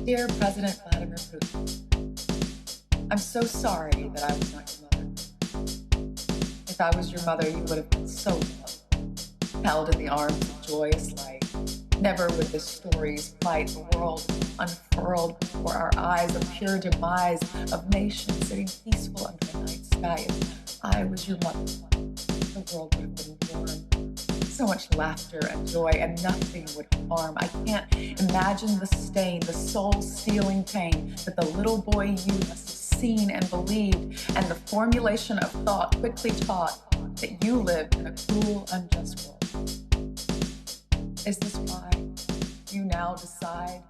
Dear President Vladimir Putin, I'm so sorry that I was not your mother. If I was your mother, you would have been so loved, held in the arms of joyous life. Never would the stories plight the world unfurled before our eyes, a pure demise of nations sitting peaceful under the night sky. If I was your mother, the world would have been warm. So much laughter and joy, and nothing would harm. I can't imagine the stain, the soul-stealing pain that the little boy you must have seen and believed, and the formulation of thought quickly taught that you lived in a cruel, unjust world. Is this why you now decide